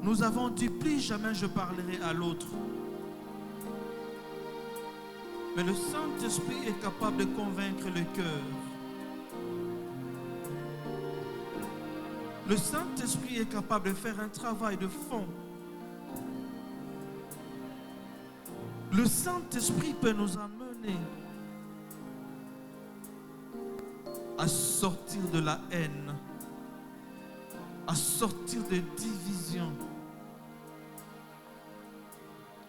nous avons dit plus jamais je parlerai à l'autre, mais le Saint-Esprit est capable de convaincre le cœur. Le Saint-Esprit est capable de faire un travail de fond. Le Saint-Esprit peut nous amener à sortir de la haine, à sortir des divisions,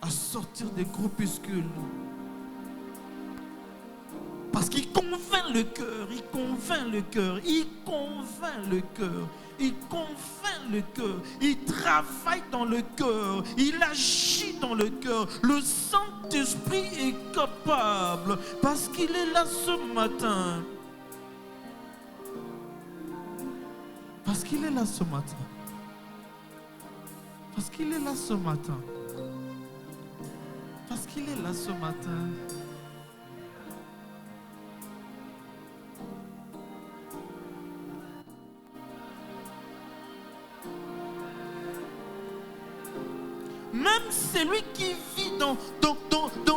à sortir des groupuscules. Parce qu'il convainc le cœur, il convainc le cœur, il convainc le cœur, il convainc le cœur, il travaille dans le cœur, il agit dans le cœur. Le Saint-Esprit est capable parce qu'il est là ce matin. Parce qu'il est là ce matin. Parce qu'il est là ce matin. Parce qu'il est là ce matin. Même celui qui vit dans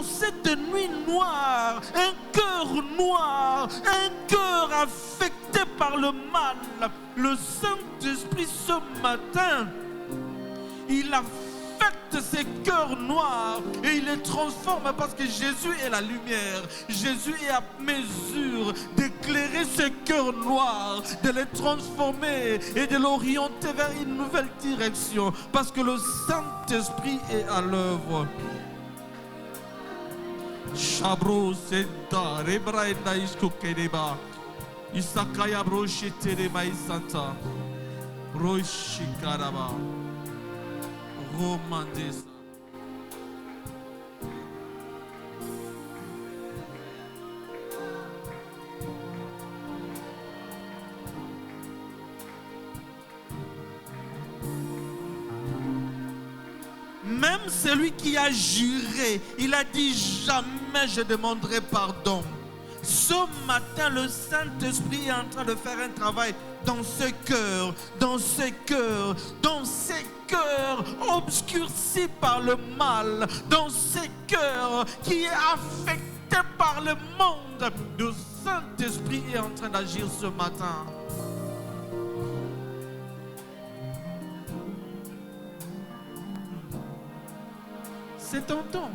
cette nuit noire, un cœur noir, un cœur affecté par le mal, le Saint-Esprit ce matin, il affecte ces cœurs noirs et il les transforme parce que Jésus est la lumière. Jésus est à mesure d'éclairer ces cœurs noirs, de les transformer et de l'orienter vers une nouvelle direction parce que le Saint-Esprit est à l'œuvre. Shabro senta rebraenda iskokereba isakaya broshetere maisanta roishikaraba Romandesa. Même celui qui a juré, il a dit jamais je demanderai pardon. Ce matin, le Saint-Esprit est en train de faire un travail dans ce cœur, dans ces cœurs, dans ces cœurs obscurcis par le mal, dans ces cœurs qui est affecté par le monde. Le Saint-Esprit est en train d'agir ce matin. C'est ton temps.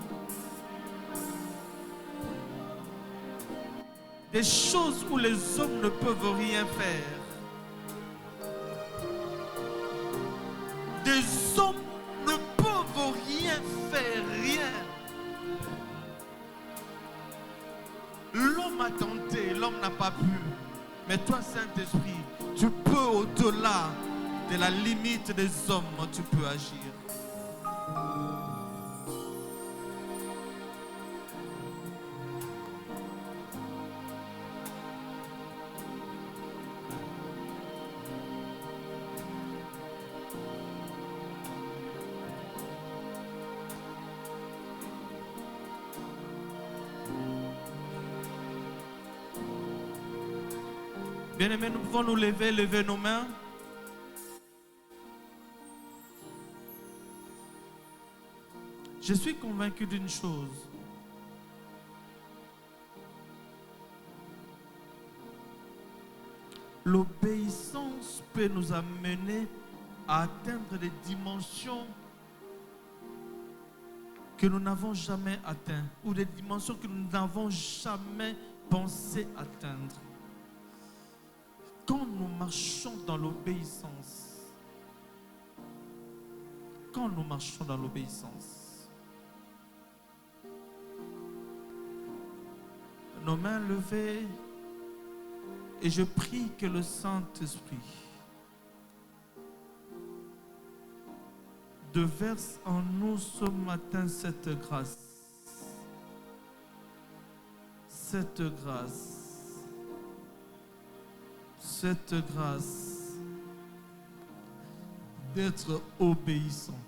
Des choses où les hommes ne peuvent rien faire. Des hommes ne peuvent rien faire, rien. L'homme a tenté, l'homme n'a pas pu. Mais toi, Saint-Esprit, tu peux au-delà de la limite des hommes, tu peux agir. Bien-aimés, nous pouvons nous lever nos mains. Je suis convaincu d'une chose. L'obéissance peut nous amener à atteindre des dimensions que nous n'avons jamais atteintes ou des dimensions que nous n'avons jamais pensé atteindre. Quand nous marchons dans l'obéissance, nos mains levées, et je prie que le Saint-Esprit déverse en nous ce matin cette grâce. Cette grâce d'être obéissant.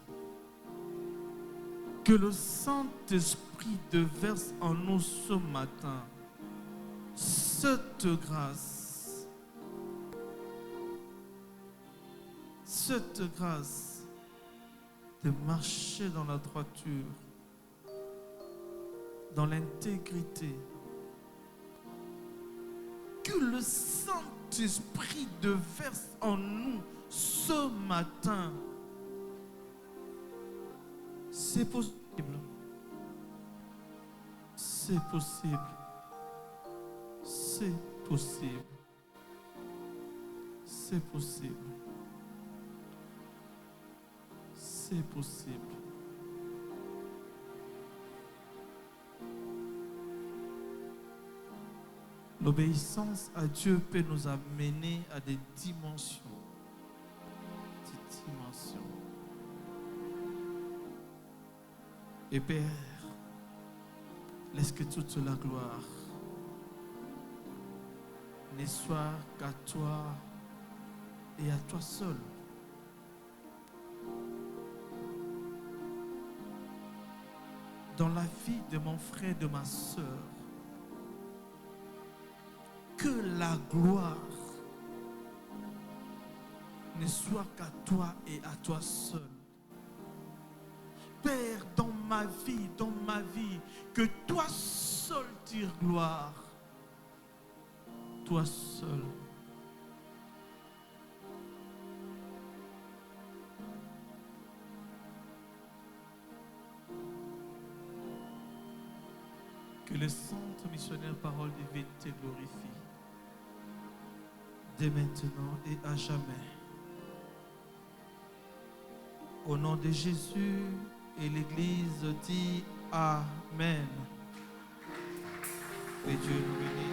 Que le Saint-Esprit déverse en nous ce matin cette grâce de marcher dans la droiture, dans l'intégrité. Que le Saint-Esprit déverse en nous ce matin. C'est possible. C'est possible. C'est possible. C'est possible. C'est possible. L'obéissance à Dieu peut nous amener à des dimensions. Et Père, laisse que toute la gloire ne soit qu'à toi et à toi seul. Dans la vie de mon frère, de ma sœur, que la gloire ne soit qu'à toi et à toi seul. Père, dans ma vie, que toi seul tire gloire. Toi seul. Que le centre missionnaire Parole de Vie te glorifie. Dès maintenant et à jamais. Au nom de Jésus, et l'Église dit Amen. Et Dieu nous bénisse.